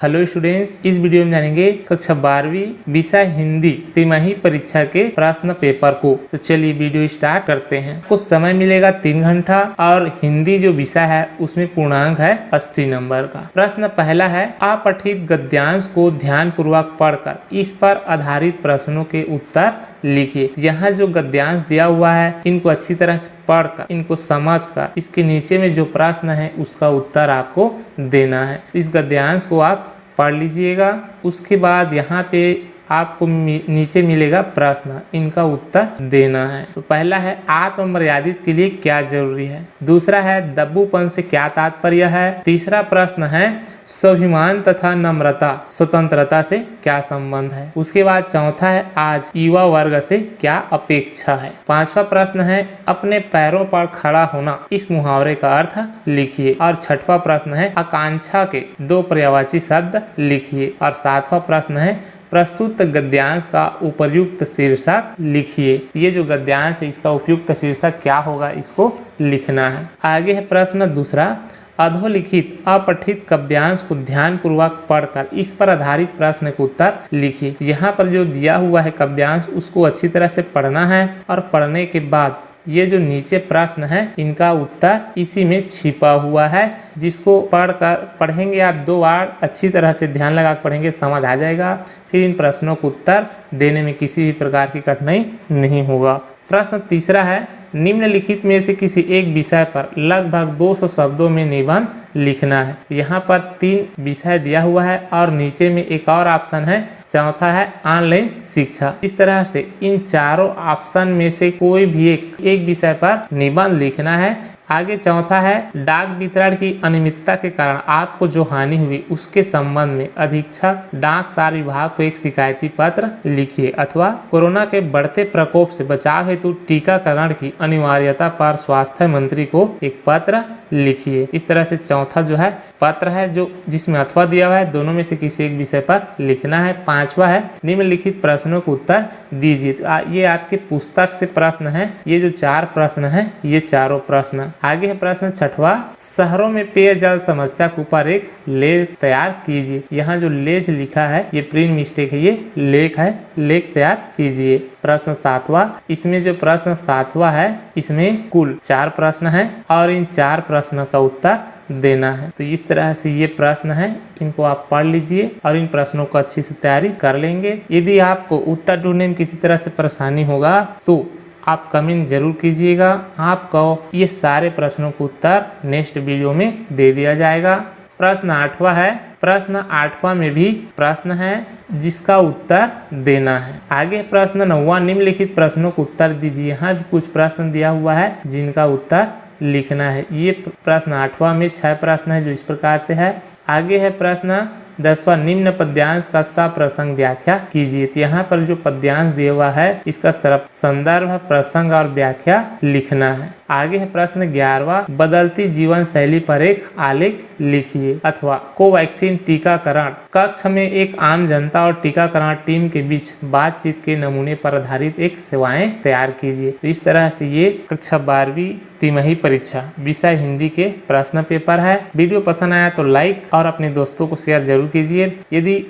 Hello students, इस video में जानेंगे कक्षा 12वीं विषय हिंदी तिमाही परीक्षा के प्रश्न पेपर को। तो चलिए वीडियो स्टार्ट करते हैं। कुछ समय मिलेगा 3 घंटा और हिंदी जो विषय है उसमें पूर्णांक है 80 नंबर का। प्रश्न पहला है, अपठित गद्यांश को ध्यान पूर्वक पढ़कर इस पर आधारित प्रश्नों के उत्तर लिखिए। यहाँ जो गद्यांश दिया हुआ है इनको अच्छी तरह से पढ़कर, इनको समझकर, इसके नीचे में जो प्रश्न है उसका उत्तर आपको देना है। इस गद्यांश को आप पढ़ लीजिएगा। उसके बाद यहाँ पे आपको नीचे मिलेगा प्रश्न, इनका उत्तर देना है। तो पहला है, आत्ममर्यादित के लिए क्या जरूरी है। दूसरा है, दब्बूपन से क्या तात्पर्य है। तीसरा प्रश्न है, स्वाभिमान तथा नम्रता स्वतंत्रता से क्या संबंध है। उसके बाद चौथा है, आज युवा वर्ग से क्या अपेक्षा है। पांचवा प्रश्न है, अपने पैरों पर खड़ा होना, इस मुहावरे का अर्थ लिखिए। और छठवां प्रश्न है, आकांक्षा के 2 पर्यायवाची शब्द लिखिए। और सातवां प्रश्न है, प्रस्तुत गद्यांश का उपयुक्त शीर्षक लिखिए। ये जो गद्यांश है इसका उपयुक्त शीर्षक क्या होगा, इसको लिखना है। आगे है प्रश्न दूसरा, अधोलिखित अपठित काव्यांश को ध्यान पूर्वक पढ़कर इस पर आधारित प्रश्न के उत्तर लिखिए। यहाँ पर जो दिया हुआ है काव्यांश उसको अच्छी तरह से पढ़ना है और पढ़ने के बाद ये जो नीचे प्रश्न है इनका उत्तर इसी में छिपा हुआ है, जिसको पढ़ेंगे आप 2 बार अच्छी तरह से ध्यान लगा पढ़ेंगे, समझ आ जाएगा। फिर इन प्रश्नों को उत्तर देने में किसी भी प्रकार की कठिनाई नहीं होगा। प्रश्न तीसरा है, निम्नलिखित में से किसी एक विषय पर लगभग 200 शब्दों में निबंध लिखना है। यहाँ पर 3 विषय दिया हुआ है और नीचे में एक और ऑप्शन है, चौथा है ऑनलाइन शिक्षा। इस तरह से इन चारों ऑप्शन में से कोई भी एक विषय पर निबंध लिखना है। आगे चौथा है, डाक वितरण की अनियमितता के कारण आपको जो हानि हुई उसके संबंध में अधीक्षक डाक तार विभाग को एक शिकायती पत्र लिखिए। अथवा कोरोना के बढ़ते प्रकोप से बचाव हेतु टीकाकरण की अनिवार्यता पर स्वास्थ्य मंत्री को एक पत्र लिखिए। इस तरह से चौथा जो है पत्र है जो जिसमें अथवा दिया हुआ है, दोनों में से किसी एक विषय पर लिखना है। पांचवा है, निम्नलिखित प्रश्नों को उत्तर दीजिए। तो ये आपके पुस्तक से प्रश्न है। ये जो 4 प्रश्न है ये चारों प्रश्न। आगे है प्रश्न छठवा, शहरों में पेयजल समस्या के ऊपर एक लेख तैयार कीजिए। यहाँ जो लेख लिखा है ये प्रिंट मिस्टेक है, ये लेख है, लेख तैयार कीजिए। प्रश्न सातवां, इसमें जो प्रश्न सातवां है इसमें कुल 4 प्रश्न है और इन 4 प्रश्न का उत्तर देना है। तो इस तरह से ये प्रश्न है, इनको आप पढ़ लीजिए और इन प्रश्नों को अच्छी से तैयारी कर लेंगे। यदि आपको उत्तर ढूंढने में किसी तरह से परेशानी होगा तो आप कमेंट जरूर कीजिएगा। आपको ये सारे प्रश्नों को उत्तर नेक्स्ट वीडियो में दे दिया जाएगा। प्रश्न 8वां है, प्रश्न 8वां में भी प्रश्न है जिसका उत्तर देना है। आगे प्रश्न 9वां, निम्नलिखित प्रश्नों को उत्तर दीजिए। यहाँ भी कुछ प्रश्न दिया हुआ है जिनका उत्तर लिखना है। ये प्रश्न 8वां में 6 प्रश्न है जो इस प्रकार से है। आगे है प्रश्न 10वां, निम्न पद्यांश का सप्रसंग व्याख्या कीजिए। तो यहाँ पर जो पद्यांश दिया हुआ है इसका संदर्भ, प्रसंग और व्याख्या लिखना है। आगे है प्रश्न 11वां, बदलती जीवन शैली पर एक आलेख लिखिए। अथवा कोवैक्सीन टीकाकरण कक्ष में एक आम जनता और टीकाकरण टीम के बीच बातचीत के नमूने पर आधारित एक सेवाएं तैयार कीजिए। तो इस तरह से ये कक्षा 12वीं तिमाही परीक्षा विषय हिंदी के प्रश्न पेपर है। वीडियो पसंद आया तो लाइक और अपने दोस्तों को शेयर जरूर कीजिए। यदि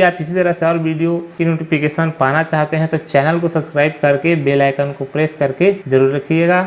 आप इसी तरह से और वीडियो की नोटिफिकेशन पाना चाहते हैं तो चैनल को सब्सक्राइब करके बेल आइकन को प्रेस करके जरूर रखिएगा।